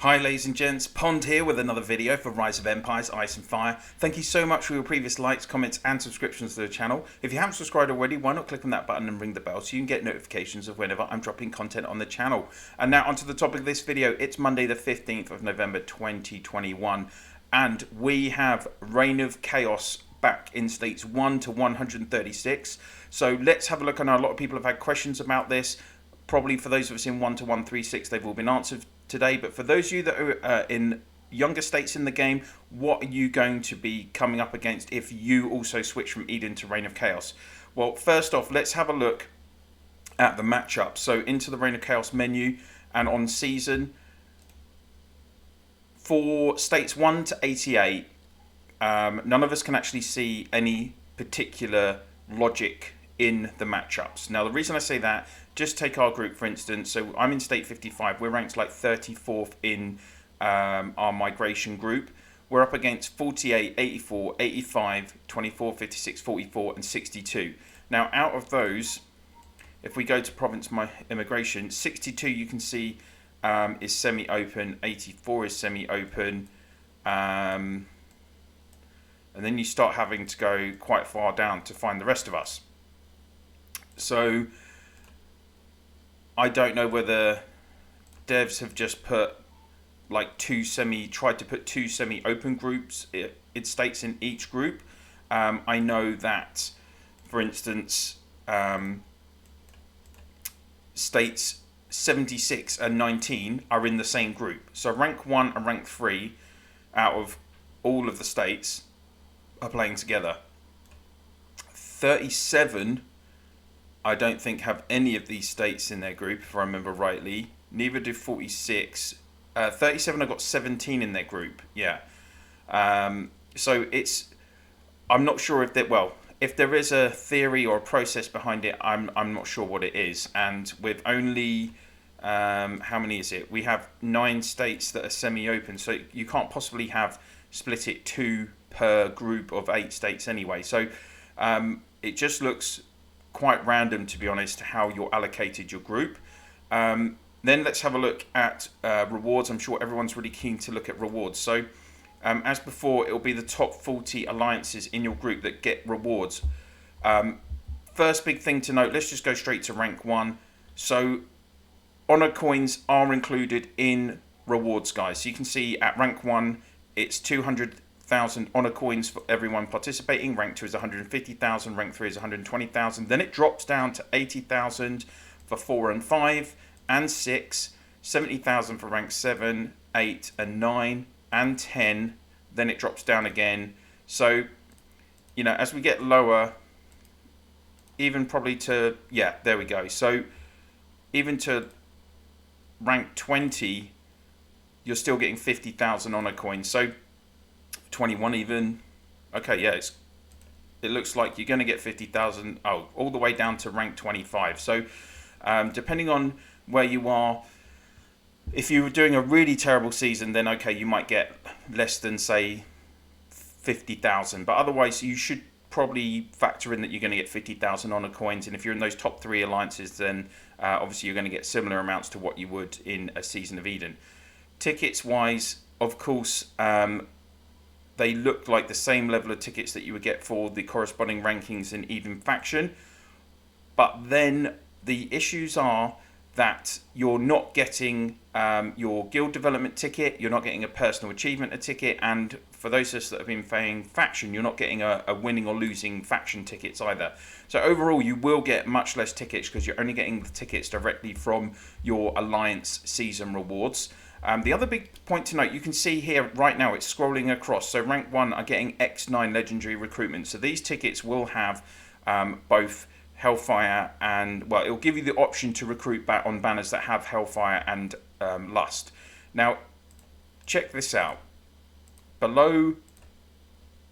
Hi ladies and gents, Pond here with another video for Rise of Empires, Ice and Fire. Thank you so much for your previous likes, comments and subscriptions to the channel. If you haven't subscribed already, why not click on that button and ring the bell so you can get notifications of whenever I'm dropping content on the channel. And now onto the topic of this video. It's Monday the 15th of November 2021 and we have Reign of Chaos back in states 1 to 136. So let's have a look. I know a lot of people have had questions about this. Probably for those of us in 1 to 136, they've all been answered today, but for those of you that are in younger states in the game, what are you going to be coming up against if you also switch from Eden to Reign of Chaos? Well, first off, let's have a look at the matchup. So into the Reign of Chaos menu and on season, for states 1 to 88, none of us can actually see any particular logic in the matchups. Now the reason I say that, just take our group for instance. So I'm in state 55, we're ranked like 34th in our migration group. We're up against 48, 84, 85, 24, 56, 44 and 62. Now out of those, if we go to province immigration, 62 you can see is semi-open, 84 is semi-open, and then you start having to go quite far down to find the rest of us. So I don't know whether devs have just put like tried to put two semi-open groups. It states in each group. I know that, for instance, states 76 and 19 are in the same group. So rank 1 and rank 3 out of all of the states are playing together. 37 I don't think have any of these states in their group, if I remember rightly. Neither do 46. 37 have got 17 in their group. Yeah. So it's, I'm not sure if that, well, if there is a theory or a process behind it, I'm not sure what it is. And with only, how many is it? We have 9 states that are semi-open, so you can't possibly have split it 2 per group of 8 states anyway. So it just looks quite random, to be honest, how you're allocated your group. Then let's have a look at rewards. I'm sure everyone's really keen to look at rewards. So as before, it'll be the top 40 alliances in your group that get rewards. First big thing to note, let's just go straight to rank 1. So honor coins are included in rewards, guys. So you can see at rank 1 it's 200,000 honor coins for everyone participating. Rank 2 is 150,000, rank 3 is 120,000. Then it drops down to 80,000 for 4 and 5 and 6, 70,000 for rank 7, 8 and 9 and 10. Then it drops down again. So, you know, as we get lower, even probably to, yeah, there we go. So even to rank 20, you're still getting 50,000 honor coins. So 21 even. Okay, yeah, it looks like you're going to get 50,000. Oh, all the way down to rank 25. So depending on where you are, if you were doing a really terrible season, then okay, you might get less than say 50,000. But otherwise, you should probably factor in that you're going to get 50,000 honor coins. And if you're in those top 3 alliances, then obviously you're going to get similar amounts to what you would in a Season of Eden. Tickets wise, of course, they look like the same level of tickets that you would get for the corresponding rankings in Eden faction. But then the issues are that you're not getting your guild development ticket, you're not getting a personal achievement ticket, and for those of us that have been playing faction, you're not getting a winning or losing faction tickets either. So overall, you will get much less tickets because you're only getting the tickets directly from your Alliance season rewards. The other big point to note, you can see here right now it's scrolling across. So rank 1 are getting SX9 Legendary Recruitment. So these tickets will have both Hellfire and, well, it'll give you the option to recruit back on banners that have Hellfire and Lust. Now, check this out. Below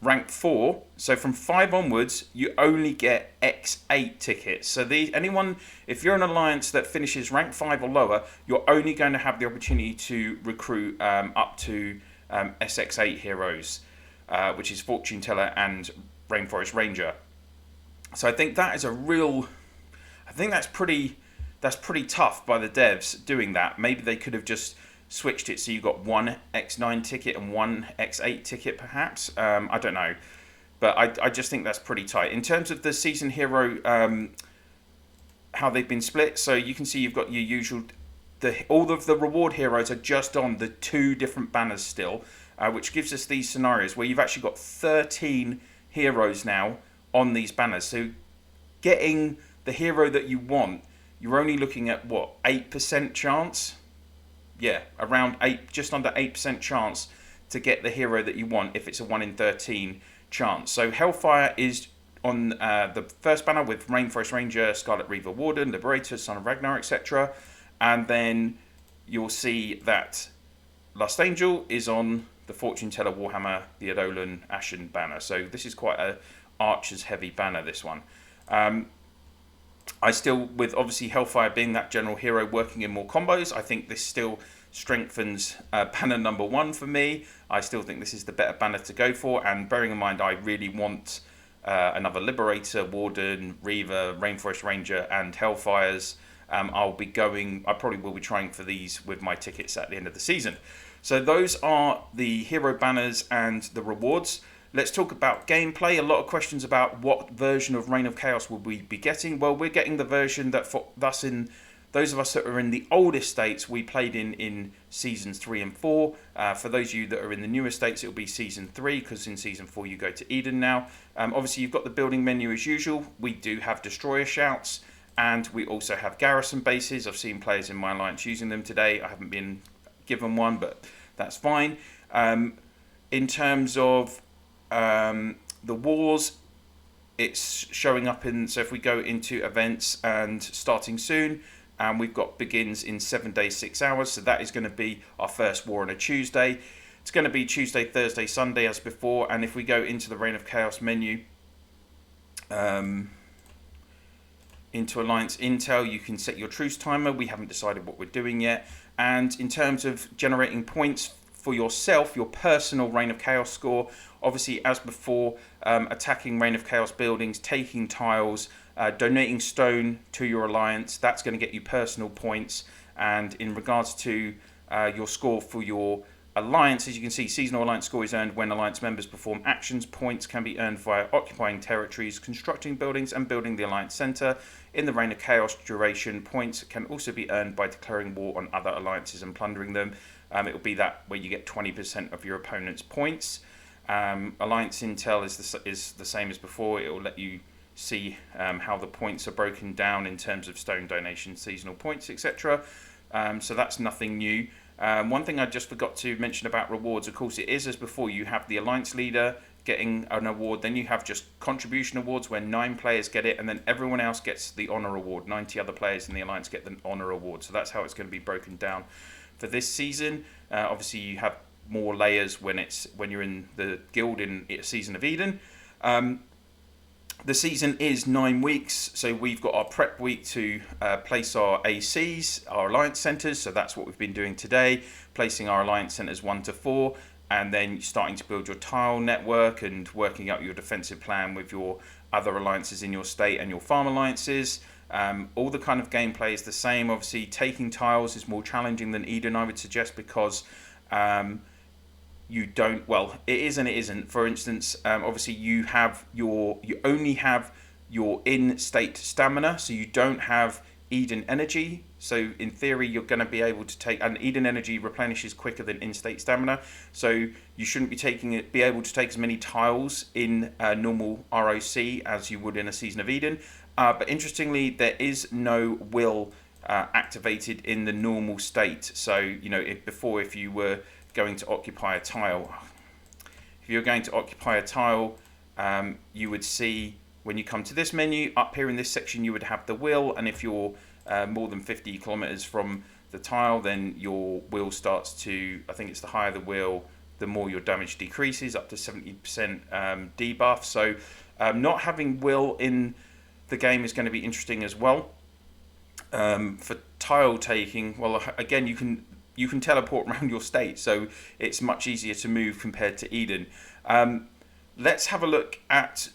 rank 4, so from 5 onwards, you only get X8 tickets. So anyone, if you're an alliance that finishes rank 5 or lower, you're only going to have the opportunity to recruit up to SX8 heroes, which is Fortune Teller and Rainforest Ranger. So I think that is that's pretty tough by the devs doing that. Maybe they could have just switched it so you got one X9 ticket and one X8 ticket, perhaps. I don't know. But I just think that's pretty tight. In terms of the season hero, how they've been split, so you can see you've got your usual... all of the reward heroes are just on the 2 different banners still, which gives us these scenarios where you've actually got 13 heroes now on these banners. So getting the hero that you want, you're only looking at, what, 8% chance? Yeah, around 8, just under 8% chance to get the hero that you want if it's a 1 in 13 chance. So Hellfire is on the first banner with Rainforest Ranger, Scarlet Reaver Warden, Liberator, Son of Ragnar, etc. And then you'll see that Lust Angel is on the Fortune Teller, Warhammer, the Edolan, Ashen banner. So this is quite a Archers heavy banner, this one. I still, with obviously Hellfire being that general hero working in more combos, I think this still strengthens banner number 1 for me. I still think this is the better banner to go for, and bearing in mind I really want another Liberator, Warden, Reaver, Rainforest Ranger and Hellfires. I probably will be trying for these with my tickets at the end of the season. So those are the hero banners and the rewards. Let's talk about gameplay. A lot of questions about what version of Reign of Chaos will we be getting. Well, we're getting the version that for those of us that are in the older states, we played in seasons 3 and 4. For those of you that are in the newer states, it'll be season 3, because in season 4 you go to Eden now. Obviously, you've got the building menu as usual. We do have destroyer shouts, and we also have garrison bases. I've seen players in my alliance using them today. I haven't been given one, but that's fine. In terms of the wars, it's showing up in, so if we go into events and starting soon, and we've got begins in 7 days 6 hours, so that is going to be our first war on a Tuesday. It's going to be Tuesday, Thursday, Sunday as before. And if we go into the Reign of Chaos menu, into Alliance Intel, you can set your truce timer. We haven't decided what we're doing yet. And in terms of generating points for yourself, your personal Reign of Chaos score, obviously as before, attacking Reign of Chaos buildings, taking tiles, donating stone to your alliance, that's going to get you personal points. And in regards to your score for your alliance, as you can see, seasonal alliance score is earned when alliance members perform actions. Points can be earned via occupying territories, constructing buildings and building the alliance center. In the Reign of Chaos duration, points can also be earned by declaring war on other alliances and plundering them. It will be that where you get 20% of your opponent's points. Alliance Intel is the same as before. It will let you see how the points are broken down in terms of stone donations, seasonal points, etc. So that's nothing new. One thing I just forgot to mention about rewards, of course, it is as before. You have the alliance leader getting an award, then you have just contribution awards where 9 players get it, and then everyone else gets the honor award. 90 other players in the alliance get the honor award. So that's how it's going to be broken down for this season. Obviously, you have more layers when you're in the guild in Season of Eden. The season is 9 weeks, so we've got our prep week to place our ACs, our alliance centres, so that's what we've been doing today, placing our alliance centres 1 to 4, and then starting to build your tile network and working out your defensive plan with your other alliances in your state and your farm alliances. All the kind of gameplay is the same. Obviously, taking tiles is more challenging than Eden, I would suggest, because you don't, well, it is and it isn't. For instance, obviously you only have your in-state stamina, so you don't have Eden energy. So in theory, you're going to be able to take, and Eden energy replenishes quicker than in-state stamina. So you shouldn't be able to take as many tiles in normal RoC as you would in a Season of Eden. But interestingly, there is no will activated in the normal state. So, you know, if you were going to occupy a tile, you would see when you come to this menu, up here in this section, you would have the will, and if you're more than 50 kilometers from the tile, then your will starts to, I think it's the higher the will, the more your damage decreases, up to 70% debuff. So not having will in the game is going to be interesting as well. For tile taking, well, again, you can teleport around your state, so it's much easier to move compared to Eden. Let's have a look at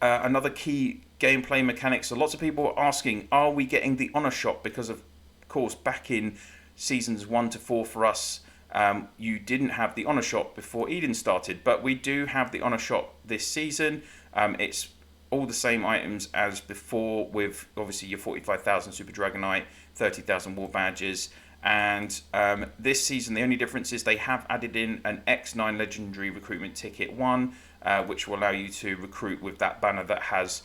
another key gameplay mechanic. So lots of people are asking, are we getting the honor shot? Because of course, back in seasons 1 to 4 for us, you didn't have the Honor Shop before Eden started, but we do have the Honor Shop this season. It's all the same items as before, with obviously your 45,000 Super Dragonite, 30,000 War Badges, and this season the only difference is they have added in an X9 Legendary Recruitment Ticket 1, which will allow you to recruit with that banner that has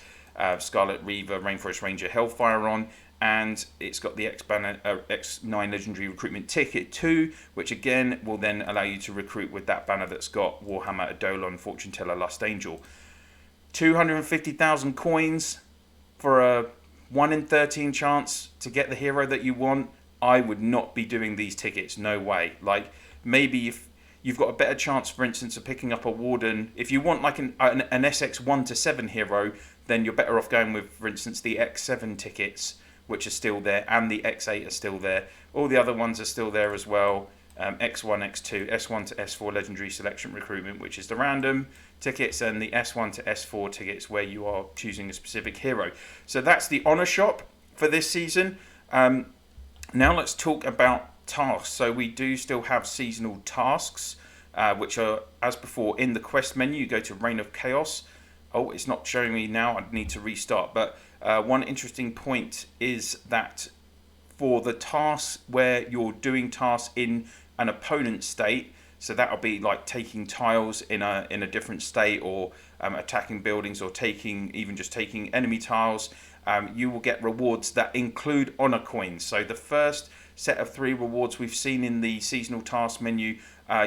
Scarlet Reaver, Rainforest Ranger, Hellfire on, and it's got the X9 Legendary Recruitment Ticket 2, which again will then allow you to recruit with that banner that's got Warhammer, Eidolon, Fortune Teller, Lust Angel. 250,000 coins for a 1 in 13 chance to get the hero that you want. I would not be doing these tickets, no way. Like, maybe if you've got a better chance, for instance, of picking up a Warden, if you want like an SX 1 to 7 hero, then you're better off going with, for instance, the X7 tickets, which are still there, and the X8 are still there. All the other ones are still there as well. X1, X2, S1 to S4 Legendary Selection Recruitment, which is the random tickets, and the S1 to S4 tickets where you are choosing a specific hero. So that's the Honor Shop for this season. Now let's talk about tasks. So we do still have seasonal tasks, which are, as before, in the quest menu. You go to Reign of Chaos. Oh, it's not showing me now. I need to restart. But one interesting point is that for the tasks where you're doing tasks in an opponent state, so that'll be like taking tiles in a different state, or attacking buildings, or even just taking enemy tiles, you will get rewards that include honor coins. So the first set of 3 rewards we've seen in the seasonal task menu,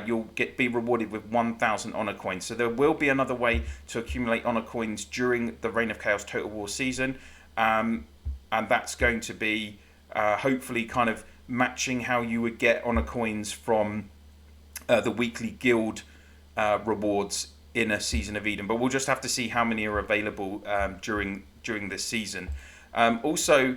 you'll be rewarded with 1,000 honor coins. So there will be another way to accumulate honor coins during the Reign of Chaos Total War season, and that's going to be hopefully kind of matching how you would get honor coins from the weekly guild rewards in a Season of Eden. But we'll just have to see how many are available during this season. Also,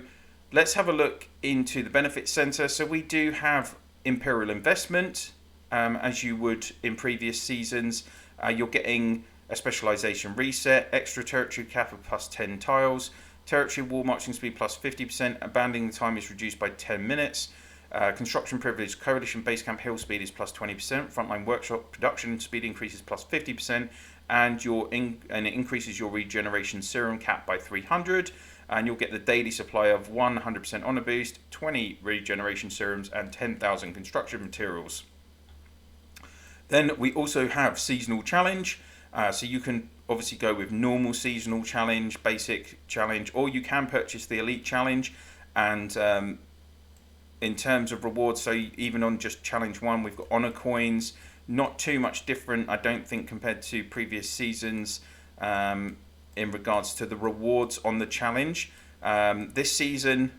let's have a look into the benefits center. So we do have Imperial Investment, as you would in previous seasons. You're getting a specialization reset, extra territory cap of plus 10 tiles, territory wall marching speed plus 50%, abandoning time is reduced by 10 minutes, construction privilege, coalition base camp hill speed is plus 20%, frontline workshop production speed increases plus 50%, and it increases your regeneration serum cap by 300, and you'll get the daily supply of 100% honor boost, 20 regeneration serums, and 10,000 construction materials. Then we also have seasonal challenge, so you can obviously go with normal seasonal challenge, basic challenge, or you can purchase the elite challenge. And in terms of rewards, so even on just challenge 1, we've got honor coins. Not too much different, I don't think, compared to previous seasons in regards to the rewards on the challenge. This season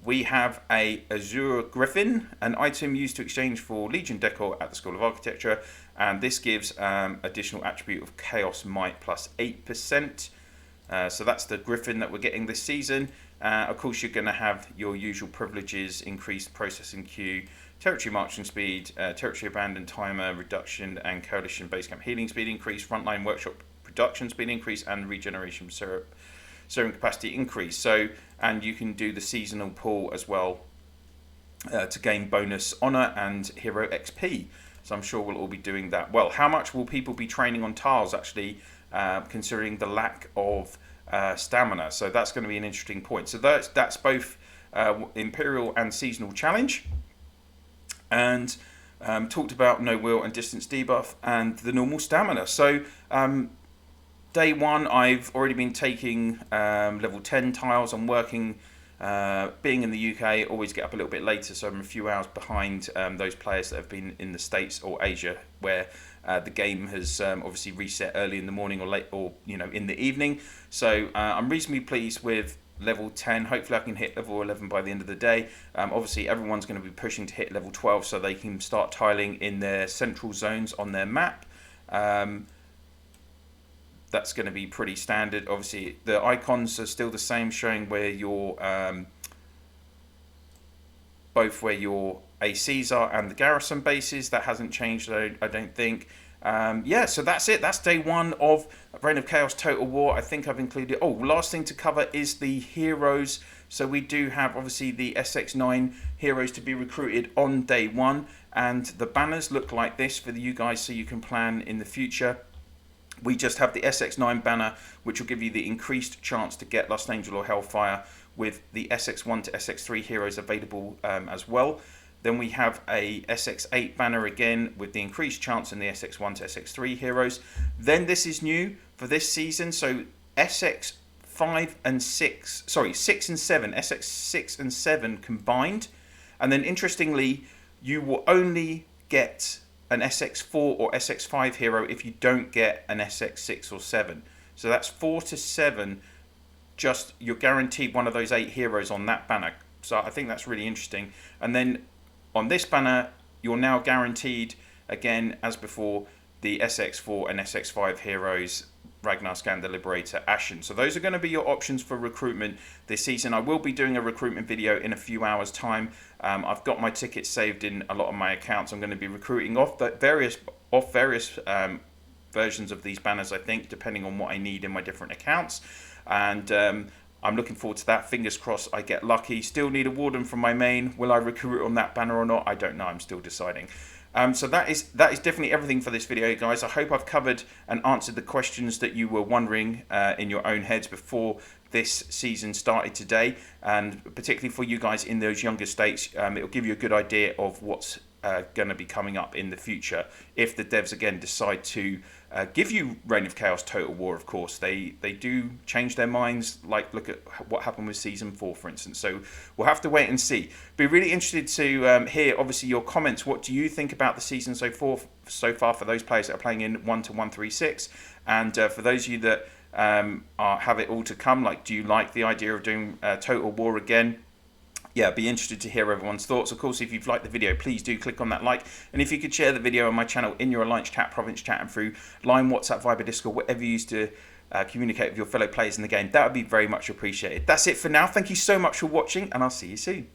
we have a Azure Griffin, an item used to exchange for Legion decor at the School of Architecture, and this gives additional attribute of Chaos Might plus 8%. So that's the Griffin that we're getting this season. Of course, you're going to have your usual privileges: increased processing queue, territory marching speed, territory abandon timer reduction, and coalition base camp healing speed increase, frontline workshop production speed increase, and regeneration serum capacity increase. So, and you can do the seasonal pull as well to gain bonus honor and hero XP. So I'm sure we'll all be doing that. Well, how much will people be training on tiles actually, considering the lack of stamina? So that's going to be an interesting point. So that's both Imperial and Seasonal Challenge. And talked about no will and distance debuff and the normal stamina. So day 1, I've already been taking level 10 tiles. I'm working, being in the UK, always get up a little bit later, so I'm a few hours behind those players that have been in the States or Asia, where the game has obviously reset early in the morning or late, or in the evening. So I'm reasonably pleased with level 10. Hopefully I can hit level 11 by the end of the day. Obviously everyone's going to be pushing to hit level 12 so they can start tiling in their central zones on their map. That's going to be pretty standard. Obviously the icons are still the same, showing where your both where your ACs are and the garrison bases. That hasn't changed, I don't think. Yeah, so that's it. That's day 1 of Reign of Chaos Total War. I think I've included... Oh, last thing to cover is the heroes. So we do have obviously the SX9 heroes to be recruited on day one, and the banners look like this for you guys so you can plan in the future. We just have the SX9 banner, which will give you the increased chance to get Lost Angel or Hellfire, with the SX1 to SX3 heroes available as well. Then we have a SX8 banner again with the increased chance in the SX1 to SX3 heroes. Then this is new for this season, so SX5 and 6, sorry, 6 and 7, SX6 and 7 combined. And then interestingly, you will only get an SX4 or SX5 hero if you don't get an SX6 or 7. So that's 4 to 7, just you're guaranteed one of those 8 heroes on that banner. So I think that's really interesting. And then on this banner, you're now guaranteed, again, as before, the SX4 and SX5 heroes, Ragnar, Skander, Liberator, Ashen. So those are going to be your options for recruitment this season. I will be doing a recruitment video in a few hours' time. I've got my tickets saved in a lot of my accounts. I'm going to be recruiting off various versions of these banners, I think, depending on what I need in my different accounts. And I'm looking forward to that. Fingers crossed I get lucky. Still need a Warden from my main. Will I recruit on that banner or not? I don't know. I'm still deciding. So that is definitely everything for this video, guys. I hope I've covered and answered the questions that you were wondering in your own heads before this season started today, and particularly for you guys in those younger states, it'll give you a good idea of what's going to be coming up in the future if the devs again decide to give you Reign of Chaos Total War. Of course, they do change their minds, like look at what happened with Season 4, for instance. So we'll have to wait and see. Be really interested to hear, obviously, your comments. What do you think about the season so far for those players that are playing in 1 to 136? And for those of you that have it all to come, like, do you like the idea of doing Total War again? Yeah, be interested to hear everyone's thoughts. Of course, if you've liked the video, please do click on that like. And if you could share the video on my channel in your Alliance chat, Province chat, and through Line, WhatsApp, Viber, Discord, whatever you use to communicate with your fellow players in the game, that would be very much appreciated. That's it for now. Thank you so much for watching, and I'll see you soon.